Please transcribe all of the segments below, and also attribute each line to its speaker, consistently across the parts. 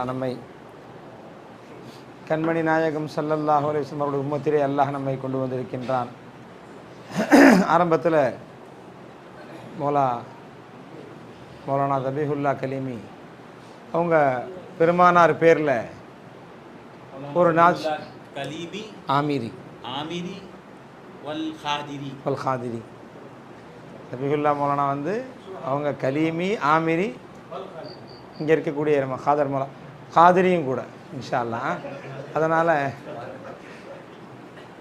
Speaker 1: தாலா நம்மை கண்மணி நாயகம் ஸல்லல்லாஹு அலைஹி வஸல்லம் அவருடைய உம்மத்திலே அல்லாஹ் நம்மை கொண்டு வந்திருக்கின்றான். ஆரம்பத்தில் மௌலானா தபீஹுல்லா கலீமி அவங்க பெருமானார் பேரில் ஒரு நாள் ஆமீரி வல் காதிரி தபீஹுல்லா மௌலானா வந்து அவங்க கலீமி ஆமீரி இங்கே இருக்கக்கூடிய நம்ம காதர் மௌலா காதிரியும் கூட இன்ஷா அல்லாஹ். அதனால்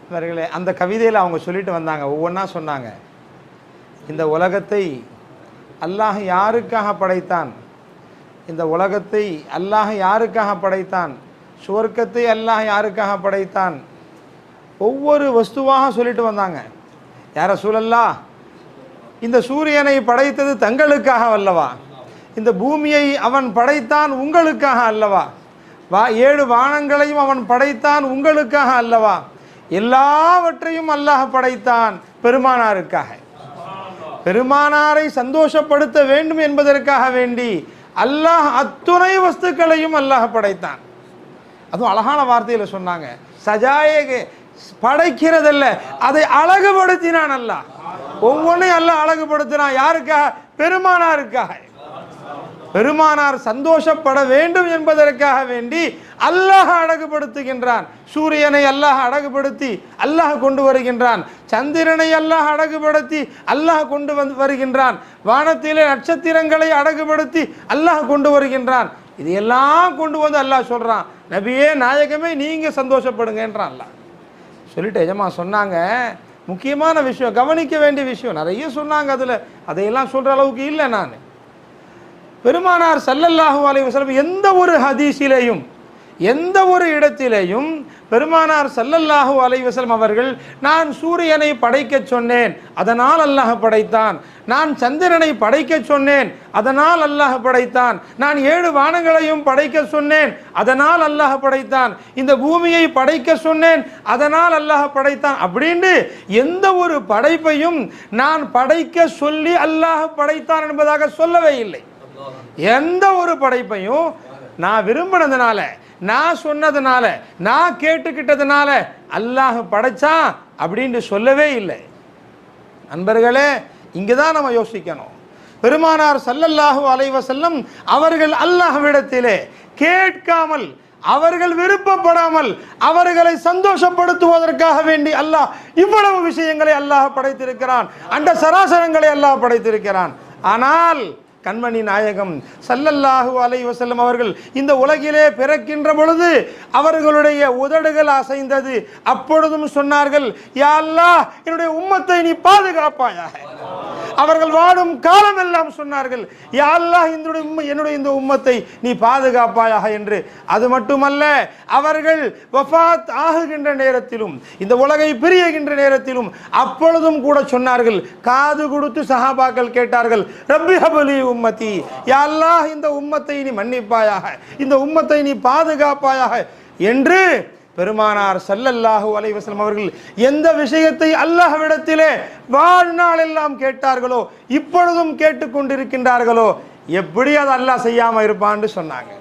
Speaker 1: இவர்களே அந்த கவிதையில் அவங்க சொல்லிட்டு வந்தாங்க, ஒவ்வொன்றா சொன்னாங்க. இந்த உலகத்தை அல்லாஹ் யாருக்காக படைத்தான், இந்த உலகத்தை அல்லாஹ் யாருக்காக படைத்தான், சுவர்க்கத்தை அல்லாஹ் யாருக்காக படைத்தான், ஒவ்வொரு வஸ்துவாக சொல்லிட்டு வந்தாங்க. யா ரசூலல்லாஹ், இந்த சூரியனை படைத்தது தங்களுக்காக அல்லவா, இந்த பூமியை அவன் படைத்தான் உங்களுக்காக அல்லவா, 7 வானங்களையும் அவன் படைத்தான் உங்களுக்காக அல்லவா, எல்லாவற்றையும் அல்லாஹ் படைத்தான் பெருமானாருக்காக, பெருமானாரை சந்தோஷப்படுத்த வேண்டும் என்பதற்காக வேண்டி அல்லாஹ் அத்துணை வஸ்துக்களையும் அல்லாஹ் படைத்தான். அதுவும் அழகான வார்த்தையில் சொன்னாங்க, சஜாயே படைக்கிறதல்ல, அதை அழகுபடுத்தினான் அல்லாஹ். ஒவ்வொன்றையும் அல்லாஹ் அழகுபடுத்தினான். யாருக்காக? பெருமானாருக்காக. பெருமானார் சந்தோஷப்பட வேண்டும் என்பதற்காக வேண்டி அல்லாஹ் அழகுபடுத்துகின்றான். சூரியனை அல்லாஹ் அழகுபடுத்தி அல்லாஹ் கொண்டு வருகின்றான். சந்திரனை அல்லாஹ் அழகுபடுத்தி அல்லாஹ் கொண்டு வருகின்றான். வானத்திலே நட்சத்திரங்களை அழகுபடுத்தி அல்லாஹ் கொண்டு வருகின்றான். இதையெல்லாம் கொண்டு வந்து அல்லாஹ் சொல்றான், நபியே நாயகமே நீங்க சந்தோஷப்படுங்கன்றான் அல்லாஹ். சொல்லிட்டு எஜமா சொன்னாங்க, முக்கியமான விஷயம், கவனிக்க வேண்டிய விஷயம் நிறைய சொன்னாங்க. அதையெல்லாம் சொல்ற அளவுக்கு இல்லை. நான் பெருமானார் ஸல்லல்லாஹு அலைஹி வஸல்லம் எந்த ஒரு ஹதீஸிலேயும் எந்த ஒரு இடத்திலேயும் பெருமானார் ஸல்லல்லாஹு அலைஹி வஸல்லம் அவர்கள் நான் சூரியனை படைக்க சொன்னேன் அதனால் அல்லாஹ் படைத்தான், நான் சந்திரனை படைக்க சொன்னேன் அதனால் அல்லாஹ் படைத்தான், நான் 7 வானங்களையும் படைக்க சொன்னேன் அதனால் அல்லாஹ் படைத்தான், இந்த பூமியை படைக்க சொன்னேன் அதனால் அல்லாஹ் படைத்தான் அப்படின்னு எந்த ஒரு படைப்பையும் நான் படைக்க சொல்லி அல்லாஹ் படைத்தான் என்பதாக சொல்லவே இல்லை. எந்த ஒரு படைப்பையும் நான் விரும்பினதுனால, நான் சொன்னதுனால, நான் கேட்டுக்கிட்டதுனால அல்லாஹ் படைச்சான் அப்படின்னு சொல்லவே இல்லை. நண்பர்களே, இங்கதான் நம்ம யோசிக்கணும். பெருமானார் ஸல்லல்லாஹு அலைஹி வஸல்லம் அவர்கள் அல்லாஹ்விடத்திலே கேட்காமல், அவர்கள் விருப்பப்படாமல், அவர்களை சந்தோஷப்படுத்துவதற்காக வேண்டி அல்லாஹ் இவ்வளவு விஷயங்களை அல்லாஹ் படைத்திருக்கிறான். அண்ட சராசரங்களை அல்லாஹ் படைத்திருக்கிறான். ஆனால் கண்மணி நாயகம் ஸல்லல்லாஹு அலைஹி வஸல்லம் அவர்கள் இந்த உலகிலே பிறக்கின்ற பொழுது அவர்களுடைய உதடுகள் அசைந்தது. அப்பொழுதும் சொன்னார்கள், யா அல்லாஹ் என்னுடைய உம்மத்தை நீ பாதுகாப்பாயாக. அவர்கள் வாடும் காலம் எல்லாம் சொன்னார்கள், யா அல்லாஹ் என்னுடைய இந்த உம்மத்தை நீ பாதுகாப்பாயாக என்று. அது மட்டுமல்ல, அவர்கள் வஃபாத் ஆகுகின்ற நேரத்திலும், இந்த உலகை பிரியுகின்ற நேரத்திலும் அப்பொழுதும் கூட சொன்னார்கள், காது கொடுத்து சஹாபாக்கள் கேட்டார்கள், ரப்பி ஹப்லி உம்மதி, யா அல்லாஹ் இந்த உம்மத்தை நீ மன்னிப்பாயாக, இந்த உம்மத்தை நீ பாதுகாப்பாயாக என்று பெருமானார் ஸல்லல்லாஹு அலைஹி வஸல்லம் அவர்கள் எந்த விஷயத்தை அல்லாஹ்விடத்திலே வாழ்நாள் எல்லாம் கேட்டார்களோ, இப்பொழுதும் கேட்டுக்கொண்டிருக்கின்றார்களோ, எப்படி அதை அல்லாஹ் செய்யாம இருப்பான்னு சொன்னாங்க.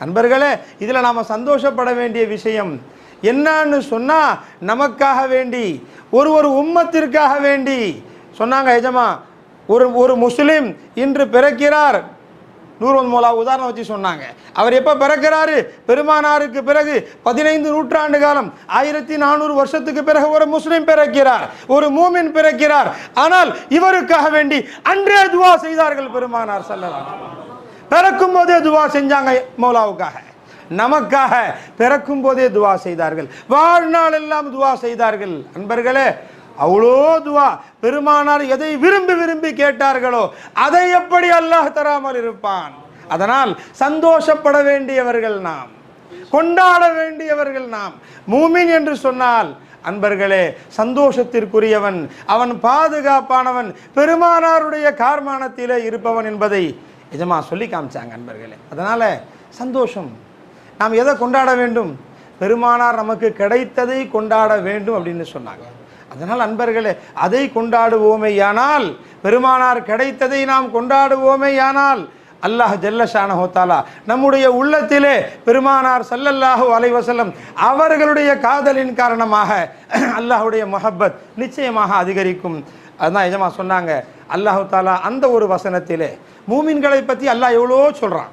Speaker 1: அன்பர்களே, இதுல நாம சந்தோஷப்பட வேண்டிய விஷயம் என்னன்னு சொன்னா, நமக்காக வேண்டி ஒரு உம்மத்திற்காக வேண்டி சொன்னாங்க எஜமா, ஒரு முஸ்லிம் இன்று பிறக்கிறார். நூறுவன் மௌலா உதாரணம் வச்சு சொன்னாங்க. அவர் எப்ப பிறக்கிறாரு? பெருமானாருக்கு பிறகு 15 நூற்றாண்டு காலம், 1400 வருஷத்துக்கு பிறகு ஒரு முஸ்லிம் பிறக்கிறார், ஒரு மூமின் பிறக்கிறார். ஆனால் இவருக்காக வேண்டி அன்றே துவா செய்தார்கள் பெருமானார் ஸல்லல்லாஹு அலைஹி வஸல்லம். பிறக்கும் போதே துவா செஞ்சாங்க மௌலாவுக்காக, நமக்காக பிறக்கும் போதே துவா செய்தார்கள், வாழ்நாள் எல்லாம் துவா செய்தார்கள். அன்பர்களே, அவ்வளோ துவா. பெருமானார் எதை விரும்பி கேட்டார்களோ அதை எப்படி அல்லாஹ் தராமல் இருப்பான்? அதனால் சந்தோஷப்பட வேண்டியவர்கள் நாம், கொண்டாட வேண்டியவர்கள் நாம். மூமின் என்று சொன்னால் அன்பர்களே சந்தோஷத்திற்குரியவன், அவன் பாதுகாப்பானவன், பெருமானாருடைய கார்மானத்திலே இருப்பவன் என்பதை நிஜமா சொல்லி காமிச்சாங்க அன்பர்களே. அதனால சந்தோஷம். நாம் எதை கொண்டாட வேண்டும்? பெருமானார் நமக்கு கிடைத்ததை கொண்டாட வேண்டும் அப்படின்னு சொன்னாங்க. அதனால் அன்பர்களே, அதை கொண்டாடுவோமேயானால், பெருமானார் கிடைத்ததை நாம் கொண்டாடுவோமேயானால் அல்லாஹ் ஜல்ல ஷானஹு தஆலா நம்முடைய உள்ளத்திலே பெருமானார் ஸல்லல்லாஹு அலைஹி வஸல்லம் அவர்களுடைய காதலின் காரணமாக அல்லாஹ்வுடைய முஹப்பத் நிச்சயமாக அதிகரிக்கும். அதான் எஜமா சொன்னாங்க, அல்லாஹ் தஆலா அந்த ஒரு வசனத்திலே மூமின்களை பற்றி அல்லாஹ் எவ்வளோ சொல்கிறான்,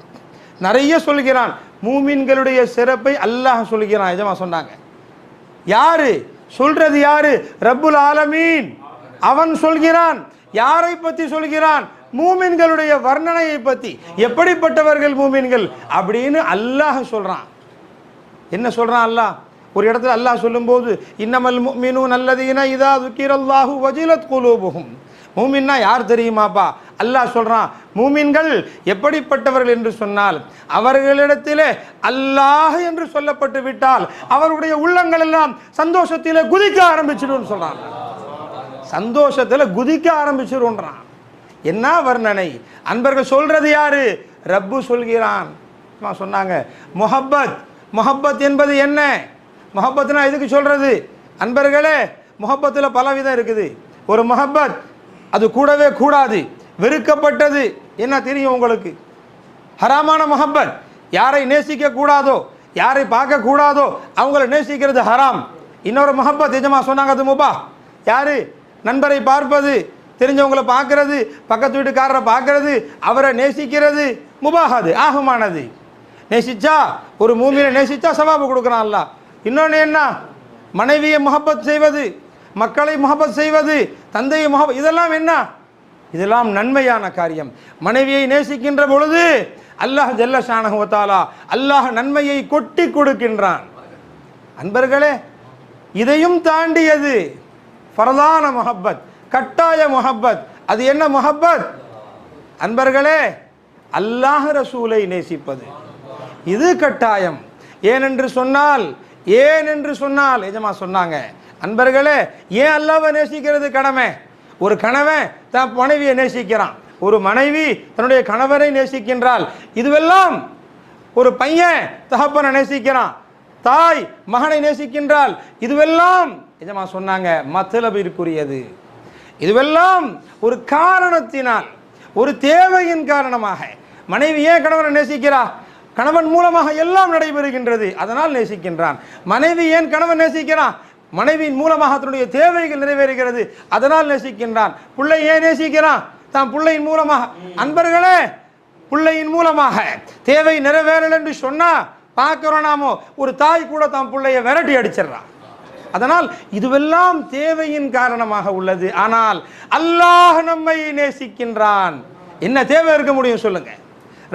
Speaker 1: நிறைய சொல்கிறான். மூமின்களுடைய சிறப்பை அல்லாஹ் சொல்கிறான். எஜமா சொன்னாங்க, யாரு சொல்றது? யாரு? ரப்புல் ஆலமீன் அவன் சொல்கிறான். யாரை பற்றி சொல்கிறான்? மூமின்களுடைய வர்ணனையை பற்றி, எப்படிப்பட்டவர்கள் மூமின்கள் அப்படின்னு அல்லாஹ் சொல்றான். என்ன சொல்றான் அல்லாஹ்? ஒரு இடத்துல அல்லாஹ் சொல்லும்போது, இன்னமல் முஃமினூன அல்லதீன இதா ذுக்கிரல்லாஹு வஜிலத் குலூபுஹும். மூமின்னா யார் தெரியுமாப்பா? அல்லாஹ் சொல்றான், மூமின்கள் எப்படிப்பட்டவர்கள் என்று சொன்னால், அவர்களிடத்திலே அல்லாஹ் என்று சொல்லப்பட்டு விட்டால் அவருடைய உள்ளங்கள் எல்லாம் சந்தோஷத்திலே குதிக்க ஆரம்பிச்சிடும் சொல்றான். சந்தோஷத்தில் குதிக்க ஆரம்பிச்சிருன்றான். என்ன வர்ணனை! அன்பர்கள் சொல்றது யாரு? ரப்பு சொல்கிறான். சொன்னாங்க முஹப்பத். முஹப்பத் என்பது என்ன? முஹப்பத்னா எதுக்கு சொல்றது? அன்பர்களே, முஹப்பத்தில் பலவிதம் இருக்குது. ஒரு முஹப்பத் அது கூடவே கூடாது, வெறுக்கப்பட்டது. என்ன தெரியும் உங்களுக்கு? ஹராமான முஹப்பத், யாரை நேசிக்க கூடாதோ, யாரை பார்க்க கூடாதோ அவங்கள நேசிக்கிறது ஹராம். இன்னொரு முஹப்பத் எஜமா சொன்னாங்க, அது முபா. யாரு? நண்பரை பார்ப்பது, தெரிஞ்சவங்களை பார்க்கறது, பக்கத்து வீட்டுக்காரரை பார்க்கறது, அவரை நேசிக்கிறது முபாஹது, ஆகுமானது. நேசிச்சா, ஒரு மூமினை நேசிச்சா சவாபு கொடுக்குறான் அல்லாஹ். இன்னொன்று என்ன? மனைவியை முஹப்பத் செய்வது, மக்களை முஹப்பத் செய்வது, தந்தையை முஹப்பத், இதெல்லாம் என்ன? இதெல்லாம் நன்மையான காரியம். மனைவியை நேசிக்கின்ற பொழுது அல்லாஹ் ஜல்ல ஷானஹு வ தஆலா அல்லாஹ் நன்மையை கொட்டி கொடுக்கின்றான். அன்பர்களே, இதையும் தாண்டியது ஃபர்தான முஹப்பத், கட்டாய முஹப்பத். அது என்ன முஹப்பத்? அன்பர்களே, அல்லாஹ் ரசூலை நேசிப்பது. இது கட்டாயம். ஏனென்று சொன்னால் எஜமா சொன்னாங்க, அன்பர்களே, ஏன் அல்லாஹ்வை நேசிக்கிறது கடமை. ஒரு கணவன் தன் மனைவியை நேசிக்கிறான், ஒரு மனைவி தன்னுடைய கணவரை நேசிக்கின்றாள். இதுவெல்லாம் ஒரு பையன் தகப்பனை நேசிக்கிறான், தாய் மகனை நேசிக்கின்றாள். இதுவெல்லாம் எஜமா சொன்னாங்க மத்லபிற்குரியது. இதுவெல்லாம் ஒரு காரணத்தினால், ஒரு தேவையின் காரணமாக. மனைவி ஏன் கணவனை நேசிக்கிறா? கணவன் மூலமாக எல்லாம் நடைபெறுகின்றது, அதனால் நேசிக்கின்றான். மனைவி ஏன் கணவன் நேசிக்கிறான்? மனைவியின் மூலமாக தன்னுடைய தேவைகள் நிறைவேறுகிறது, அதனால் நேசிக்கின்றான். பிள்ளை ஏன் நேசிக்கிறான்? தான் பிள்ளையின் மூலமாக. அன்பர்களே, பிள்ளையின் மூலமாக தேவை நிறைவேறல் என்று சொன்னா பார்க்கிறோம் நாமோ, ஒரு தாய் கூட தான் பிள்ளைய விரட்டி அடிச்சிடறான். அதனால் இதுவெல்லாம் தேவையின் காரணமாக உள்ளது. ஆனால் அல்லாஹ் நம்மை நேசிக்கின்றான். என்ன தேவை இருக்க முடியும் சொல்லுங்க?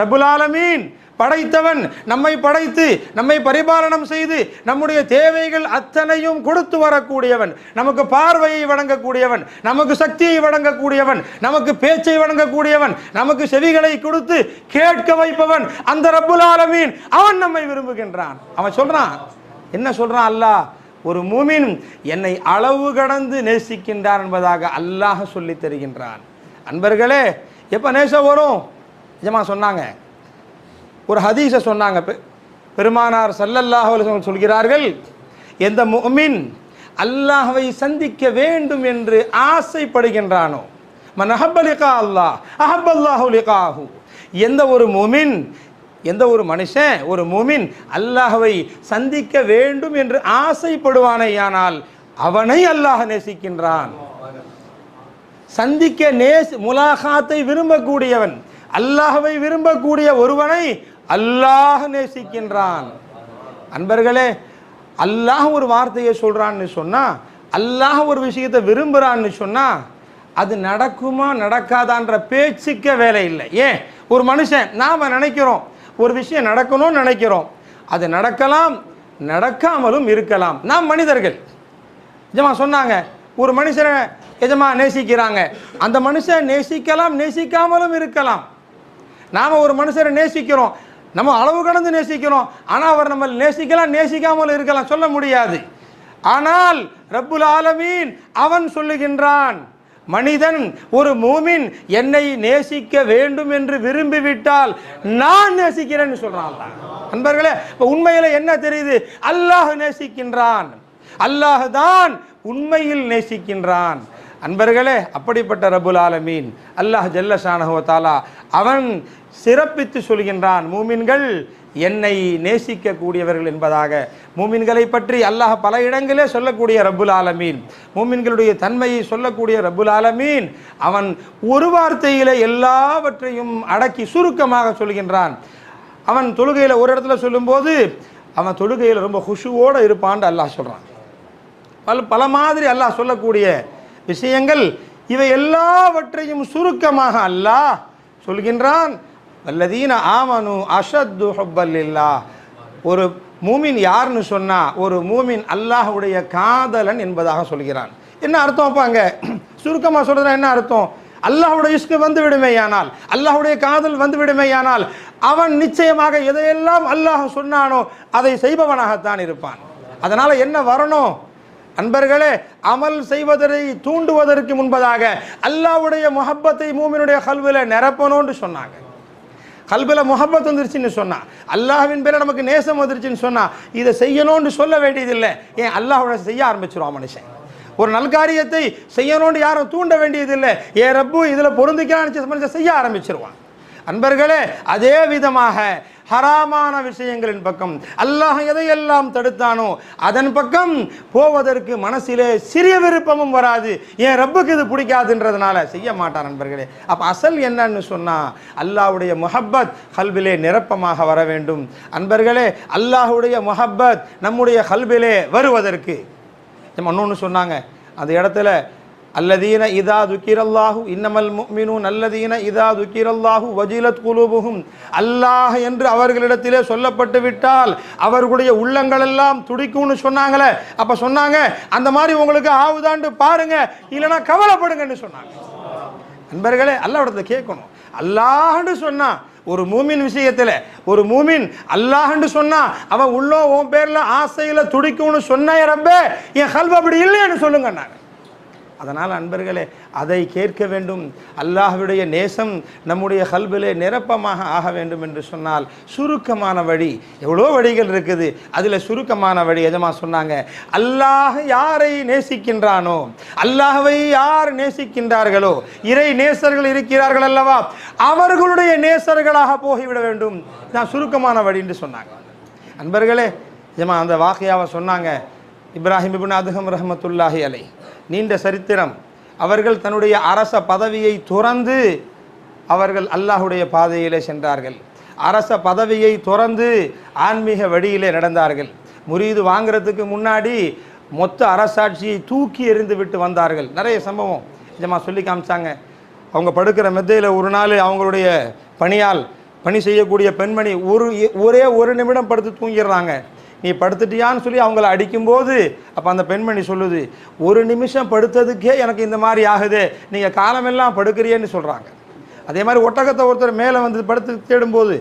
Speaker 1: ரப்புல் ஆலமீன் படைத்தவன், நம்மை படைத்து நம்மை பரிபாலனம் செய்து நம்முடைய தேவைகள் அத்தனையும் கொடுத்து வரக்கூடியவன், நமக்கு பார்வையை வழங்கக்கூடியவன், நமக்கு சக்தியை வழங்கக்கூடியவன், நமக்கு பேச்சை வழங்கக்கூடியவன், நமக்கு செவிகளை கொடுத்து கேட்க வைப்பவன் அந்த ரப்புல் ஆலமீன். அவன் நம்மை விரும்புகின்றான். அவன் சொல்றான், என்ன சொல்றான் அல்லாஹ்? ஒரு மூமின் என்னை அளவு கடந்து நேசிக்கின்றான் என்பதாக அல்லாஹ் சொல்லி தருகின்றான். அன்பர்களே, எப்ப நேசம் வரும்? நிஜமா சொன்னாங்க, ஒரு ஹதீஸை சொன்னாங்க. பெருமானார் ஸல்லல்லாஹு அலைஹி வஸல்லம் சொல்கிறார்கள், எந்த முஃமின் அல்லாஹ்வை சந்திக்க வேண்டும் என்று ஆசைப்படுகின்றானோ, மன் அஹப்ப லிகா அல்லாஹ் அஹப்பல்லாஹு லிகாஹு. எந்த ஒரு முஃமின், எந்த ஒரு மனுஷன், ஒரு முஃமின் அல்லாஹ்வை சந்திக்க வேண்டும் என்று ஆசைப்படுவானேயானால் அவனை அல்லாஹ் நேசிக்கின்றான். சந்திக்க முலாகாத்தை விரும்பக்கூடியவன், அல்லாஹ்வை விரும்பக்கூடிய ஒருவனை அல்லாஹ் நேசிக்கின்றான். அன்பர்களே, அல்லாஹ் ஒரு வார்த்தையை சொல்றான்னு சொன்னா, அல்லாஹ் ஒரு விஷயத்தை விரும்புறான்னு சொன்னா, அது நடக்குமா நடக்காதான்ற பேச்சுக்க வேலை இல்லை. ஏன்? ஒரு மனுஷன், நாம நினைக்கிறோம் ஒரு விஷயம் நடக்கணும்னு நினைக்கிறோம், அது நடக்கலாம் நடக்காமலும் இருக்கலாம். நாம் மனிதர்கள். எஜமா சொன்னாங்க, ஒரு மனுஷனை எஜமா நேசிக்கிறாங்க, அந்த மனுஷன் நேசிக்கலாம் நேசிக்காமலும் இருக்கலாம். நாம ஒரு மனுஷரை நேசிக்கிறோம், நம்ம அளவு கடந்து நேசிக்கிறோம், ஆனால் அவர் நம்ம நேசிக்கலாம் நேசிக்காமல் இருக்கலாம், சொல்ல முடியாது. ஆனால் ரப்புல் ஆலமீன் அவன் சொல்லுகின்றான், மனிதன், ஒரு மூமின் என்னை நேசிக்க வேண்டும் என்று விரும்பிவிட்டால் நான் நேசிக்கிறேன்னு சொல்றான் அல்லாஹ். அன்பர்களே, உண்மையில என்ன தெரியுது? அல்லாஹ் நேசிக்கின்றான். அல்லாஹ் தான் உண்மையில் நேசிக்கின்றான். அன்பர்களே, அப்படிப்பட்ட ரப்புல் ஆலமீன் அல்லாஹ் ஜல்ல ஷானஹு வ தஆலா அவன் சிறப்பித்து சொல்கின்றான், மூமின்கள் என்னை நேசிக்கக்கூடியவர்கள் என்பதாக. மூமின்களை பற்றி அல்லாஹ் பல இடங்களே சொல்லக்கூடிய ரப்புல் ஆலமீன், மூமின்களுடைய தன்மையை சொல்லக்கூடிய ரப்புல் ஆலமீன் அவன் ஒரு வார்த்தையிலே எல்லாவற்றையும் அடக்கி சுருக்கமாக சொல்கின்றான். அவன் தொழுகையில் ஒரு இடத்துல சொல்லும்போது அவன் தொழுகையில் ரொம்ப குஷுவோடு இருப்பான்னு அல்லாஹ் சொல்கிறான். பல மாதிரி அல்லாஹ் சொல்லக்கூடிய விஷயங்கள், இவை எல்லாவற்றையும் சுருக்கமாக அல்லாஹ் சொல்கின்றான். வல்லதீன ஆமனு அஷத்து ஹுப்பல்லில்லாஹ். ஒரு மூமின் யாருன்னு சொன்னா ஒரு மூமின் அல்லாஹ்வுடைய காதலன் என்பதாக சொல்கிறான். என்ன அர்த்தம்? அப்பாங்க சுருக்கமாக சொல்றதுனா என்ன அர்த்தம்? அல்லாஹ்வுடைய இஷ்கு வந்து விடுமேயானால், அல்லாஹ்வுடைய காதல் வந்து விடுமேயானால் அவன் நிச்சயமாக எதையெல்லாம் அல்லாஹ் சொன்னானோ அதை செய்பவனாகத்தான் இருப்பான். அதனால என்ன வரணும் அன்பர்களே? அமல் செய்வதை தூண்டுவதற்கு முன்பதாக அல்லாஹ்வுடைய முஹப்பத்தை மூமினுடைய கல்வில நிரப்பணும்னு சொன்னாங்க. கல்வில முஹப்பத் வந்துருச்சுன்னு சொன்னா, அல்லாஹ்வின் பேர நமக்கு நேசம் வந்துருச்சுன்னு சொன்னா இதை செய்யணும்னு சொல்ல வேண்டியதில்லை. ஏன் அல்லாஹ்வோட செய்ய ஆரம்பிச்சிருவான் மனுஷன். ஒரு நல்காரியத்தை செய்யணும்னு யாரும் தூண்ட வேண்டியதில்லை. ஏ ரப்பு இதில் பொருந்திக்கிறான்னு மனுஷன் செய்ய ஆரம்பிச்சிருவான். அன்பர்களே, அதே விதமாக ஹராமான விஷயங்களின் பக்கம் அல்லாஹ் எதையெல்லாம் தடுத்தானோ அதன் பக்கம் போவதற்கு மனசிலே சிறிய விருப்பமும் வராது. ஏன் ரப்புக்கு இது பிடிக்காதுன்றதுனால செய்ய மாட்டான். நண்பர்களே, அப்போ அசல் என்னன்னு சொன்னால் அல்லாஹ்வுடைய முஹப்பத் கல்பிலே நிரப்பமாக வர வேண்டும். அன்பர்களே, அல்லாஹ்வுடைய முஹப்பத் நம்முடைய கல்பிலே வருவதற்கு இன்னொன்று சொன்னாங்க அந்த இடத்துல, அல்லதீன இதா துக்கிரல்லாஹு இன்னமல் முஃமினூன் அல்லதீன இதா துக்கிரல்லாஹு வஜிலத் குலூபுஹும். அல்லாஹ் என்று அவர்களிடத்திலே சொல்லப்பட்டு விட்டால் அவர்களுடைய உள்ளங்கள் எல்லாம் துடிக்கும்னு சொன்னாங்களே. அப்ப சொன்னாங்க அந்த மாதிரி உங்களுக்கு ஆவுதான்னு பாருங்க, இல்லைன்னா கவலைப்படுங்கன்னு சொன்னாங்க. அன்பர்களே, அல்லாஹ்விடத்துல கேட்கணும். அல்லாஹ்னு சொன்னா ஒரு மூமின் விஷயத்துல, ஒரு மூமின் அல்லாஹ்னு சொன்னா அவன் உள்ளோ உன் பேர்ல ஆசையில துடிக்கும்னு சொன்ன ரப்பே என் கல்வி அப்படி இல்லைன்னு சொல்லுங்க. அதனால் அன்பர்களே, அதை கேட்க வேண்டும். அல்லாஹ்வுடைய நேசம் நம்முடைய கல்விலே நிரப்பமாக ஆக வேண்டும் என்று சொன்னால் சுருக்கமான வழி, எவ்வளோ வழிகள் இருக்குது, அதில் சுருக்கமான வழி எஜமா சொன்னாங்க. அல்லாஹ் யாரை நேசிக்கின்றானோ, அல்லாஹ்வை யார் நேசிக்கின்றார்களோ, இறை நேசர்கள் இருக்கிறார்கள் அல்லவா, அவர்களுடைய நேசர்களாக போய்விட வேண்டும். நான் சுருக்கமான வழி என்று சொன்னாங்க. அன்பர்களே, எஜமா அந்த வாக்கியாவை சொன்னாங்க. இப்ராஹிம் இப்னு அதுஹம் ரஹ்மத்துல்லாஹி அலை, நீண்ட சரித்திரம். அவர்கள் தன்னுடைய அரச பதவியை துறந்து அவர்கள் அல்லாஹ்வுடைய பாதையிலே சென்றார்கள். அரச பதவியை துறந்து ஆன்மீக வழியிலே நடந்தார்கள். முரீது வாங்கிறதுக்கு முன்னாடி மொத்த அரசாட்சியை தூக்கி எறிந்து விட்டு வந்தார்கள். நிறைய சம்பவம் நிஜமாக சொல்லி காமிச்சாங்க. அவங்க படுக்கிற மெத்தையில் ஒரு நாள் அவங்களுடைய பணி செய்யக்கூடிய பெண்மணி ஒரே ஒரு நிமிடம் படுத்து தூங்கிடுறாங்க. நீ படுத்துட்டியான்னு சொல்லி அவங்கள அடிக்கும்போது அப்போ அந்த பெண்மணி சொல்லுது, ஒரு நிமிஷம் படுத்ததுக்கே எனக்கு இந்த மாதிரி ஆகுது, நீங்கள் காலமெல்லாம் படுக்கிறியேன்னு சொல்கிறாங்க. அதே மாதிரி ஒட்டகத்தை ஒருத்தர் மேலே வந்து படுத்து தேடும்போது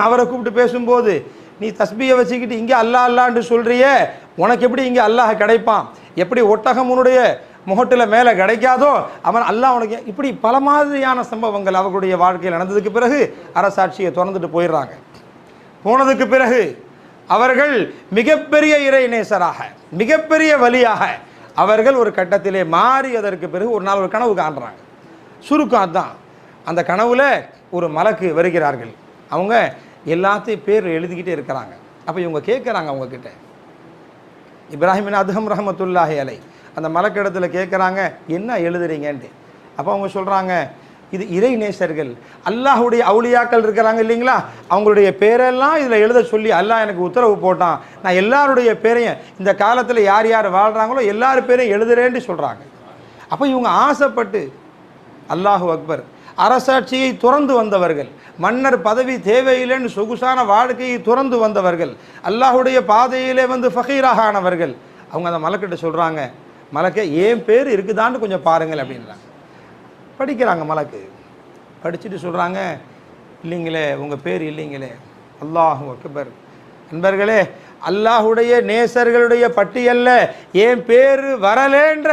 Speaker 1: அவரை கூப்பிட்டு பேசும்போது, நீ தஸ்பியை வச்சுக்கிட்டு இங்கே அல்லாஹ் அல்லான்னு சொல்கிறியே, உனக்கு எப்படி இங்கே அல்லாஹ் கிடைப்பான், எப்படி ஒட்டகம் உன்னுடைய முகட்டில் மேலே கிடைக்காதோ அவன் அல்லாஹ் உனக்கு. இப்படி பல மாதிரியான சம்பவங்கள் அவர்களுடைய வாழ்க்கையில் நடந்ததுக்கு பிறகு அரசாட்சியை திறந்துட்டு போயிடுறாங்க. போனதுக்கு பிறகு அவர்கள் மிகப்பெரிய இறைநேசராக, மிகப்பெரிய வலியாக அவர்கள் ஒரு கட்டத்திலே மாறியதற்கு பிறகு ஒரு நாள் ஒரு கனவு காண்றாங்க. சுருக்கம் அதுதான். அந்த கனவுல ஒரு மலக்கு வருகிறார்கள். அவங்க எல்லாத்தையும் பேர் எழுதிக்கிட்டே இருக்கிறாங்க. அப்போ இவங்க கேட்குறாங்க அவங்க கிட்ட, இப்ராஹிம் பின் அதுஹம் ரஹ்மத்துல்லாஹி அலை அந்த மலக்கிடத்துல கேட்குறாங்க, என்ன எழுதுறீங்கன்ட்டு. அப்போ அவங்க சொல்கிறாங்க, இது இறை நேசர்கள் அல்லாஹ்வுடைய அவுலியாக்கள் இருக்கிறாங்க இல்லைங்களா, அவங்களுடைய பேரெல்லாம் இதில் எழுத சொல்லி அல்லாஹ் எனக்கு உத்தரவு போட்டான். நான் எல்லாருடைய பேரையும் இந்த காலத்தில் யார் யார் வாழ்கிறாங்களோ எல்லார் பேரையும் எழுதுறேன்னு சொல்கிறாங்க. அப்போ இவங்க ஆசைப்பட்டு, அல்லாஹு அக்பர், அரசாட்சியை துறந்து வந்தவர்கள், மன்னர் பதவி தேவையில்லைன்னு சொகுசான வாழ்க்கையை துறந்து வந்தவர்கள், அல்லாஹ்வுடைய பாதையிலே வந்து ஃபகீராக ஆனவர்கள், அவங்க அந்த மலக்கிட்ட சொல்கிறாங்க, மலக்கே ஏன் பேர் இருக்குதான்னு கொஞ்சம் பாருங்கள் அப்படின்றாங்க. படிக்கிறாங்க. மலக்கு படிச்சுட்டு சொல்கிறாங்க, இல்லைங்களே உங்கள் பேர் இல்லைங்களே. அல்லாஹு அக்பர். நண்பர்களே, அல்லாஹுடைய நேசர்களுடைய பட்டியலில் ஏன் பேர் வரலேன்ற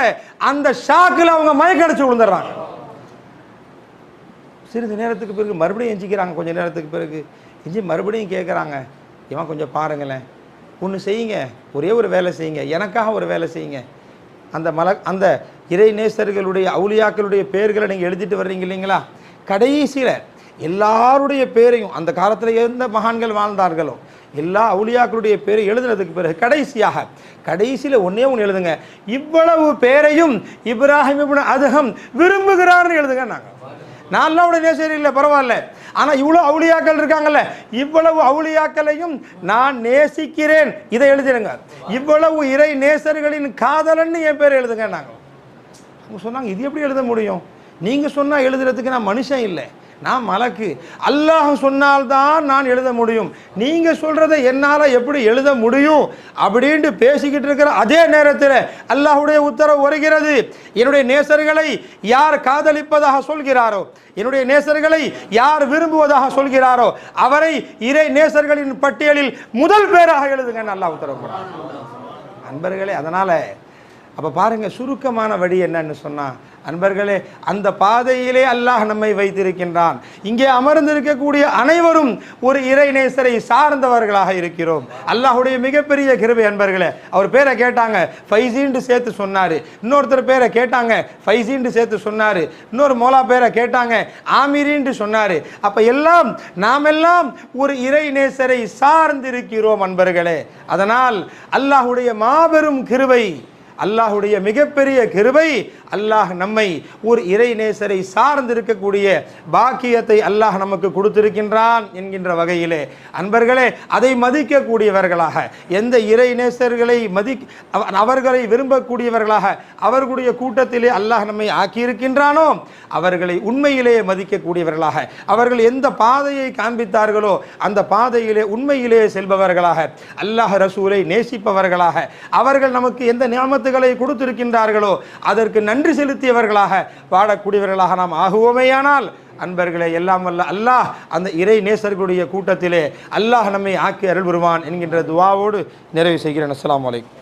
Speaker 1: அந்த ஷாக்கில் அவங்க மயக்கடிச்சு விழுந்துடுறாங்க. சிறிது நேரத்துக்கு பிறகு மறுபடியும் எஞ்சிக்கிறாங்க. கொஞ்சம் நேரத்துக்கு பிறகு எஞ்சி மறுபடியும் கேட்குறாங்க, இவன் கொஞ்சம் பாருங்களேன், ஒன்று செய்யுங்க, ஒரே ஒரு வேலை செய்யுங்க, எனக்காக ஒரு வேலை செய்யுங்க. அந்த இறை நேசர்களுடைய அவுலியாக்களுடைய பெயர்களை நீங்கள் எழுதிட்டு வர்றீங்க இல்லைங்களா, கடைசியில் எல்லாருடைய பேரையும் அந்த காலத்தில் எந்த மகான்கள் வாழ்ந்தார்களோ எல்லா அவுலியாக்களுடைய பேரை எழுதுனதுக்கு பிறகு கடைசியில் ஒன்றே ஒன்று எழுதுங்க, இவ்வளவு பேரையும் இப்ராஹிம் இப்னு அதகம் விரும்புகிறார்னு எழுதுங்க. நான் அல்லாஹ்வுடைய நேசர் இல்லை பரவாயில்ல, ஆனால் இவ்வளோ அவுலியாக்கள் இருக்காங்கல்ல, இவ்வளவு அவுலியாக்களையும் நான் நேசிக்கிறேன் இதை எழுதிடுங்க. இவ்வளவு இறை நேசர்களின் காதலன்னு என் பேர் எழுதுங்க. அவங்க சொன்னாங்க, இது எப்படி எழுத முடியும்? நீங்கள் சொன்னால் எழுதுறதுக்கு நான் மனுஷன் இல்லை, நான் மலக்கு. அல்லாஹ் சொன்னால்தான் நான் எழுத முடியும், நீங்கள் சொல்கிறத என்னால் எப்படி எழுத முடியும் அப்படின்ட்டு பேசிக்கிட்டு இருக்கிற அதே நேரத்தில் அல்லாஹ்வுடைய உத்தரவு வருகிறது. என்னுடைய நேசர்களை யார் காதலிப்பதாக சொல்கிறாரோ, என்னுடைய நேசர்களை யார் விரும்புவதாக சொல்கிறாரோ அவரை இறை நேசர்களின் பட்டியலில் முதல் பேராக எழுதுங்கன்னு அல்லாஹ் உத்தரவு. அன்பர்களே, அதனால் அப்போ பாருங்கள், சுருக்கமான வழி என்னன்னு சொன்னால், அன்பர்களே, அந்த பாதையிலே அல்லாஹ் நம்மை வைத்திருக்கின்றான். இங்கே அமர்ந்திருக்கக்கூடிய அனைவரும் ஒரு இறைநேசரை சார்ந்தவர்களாக இருக்கிறோம். அல்லாஹுடைய மிகப்பெரிய கிருபை. அன்பர்களே, அவர் பேரை கேட்டாங்க, ஃபைசின்னு சேர்த்து சொன்னார். இன்னொருத்தர் பேரை கேட்டாங்க, ஃபைசின்னு சேர்த்து சொன்னார். இன்னொரு மோலா பேரை கேட்டாங்க, ஆமிரின்னு சொன்னார். அப்போ எல்லாம் நாமெல்லாம் ஒரு இறைநேசரை சார்ந்திருக்கிறோம் அன்பர்களே. அதனால் அல்லாஹுடைய மாபெரும் கிருபை, அல்லாஹுடைய மிகப்பெரிய கிருபை, அல்லாஹ் நம்மை ஒரு இறை நேசரை சார்ந்திருக்கக்கூடிய பாக்கியத்தை அல்லாஹ் நமக்கு கொடுத்திருக்கின்றான் என்கின்ற வகையிலே அன்பர்களே, அதை மதிக்கக்கூடியவர்களாக, எந்த இறை நேசர்களை அவர்களை விரும்பக்கூடியவர்களாக அவர்களுடைய கூட்டத்திலே அல்லாஹ் நம்மை ஆக்கியிருக்கின்றானோ அவர்களை உண்மையிலே மதிக்கக்கூடியவர்களாக, அவர்கள் எந்த பாதையை காண்பித்தார்களோ அந்த பாதையிலே உண்மையிலே செல்பவர்களாக, அல்லாஹ் ரசூலை நேசிப்பவர்களாக, அவர்கள் நமக்கு எந்த நியமத்துகளை கொடுத்திருக்கின்றார்களோ அதற்கு நன்றி செலுத்தியவர்களாக வாழக்கூடியவர்களாக நாம் ஆகுவோமேயானால் அன்பர்களே, எல்லாம் வல்ல அல்லாஹ் அந்த இறை நேசர்களுடைய கூட்டத்திலே அல்லாஹ் நம்மை ஆக்கி அருள் புரிவான் என்கின்ற துஆவோடு நிறைவு செய்கிறேன். அஸ்ஸலாமு அலைக்கும்.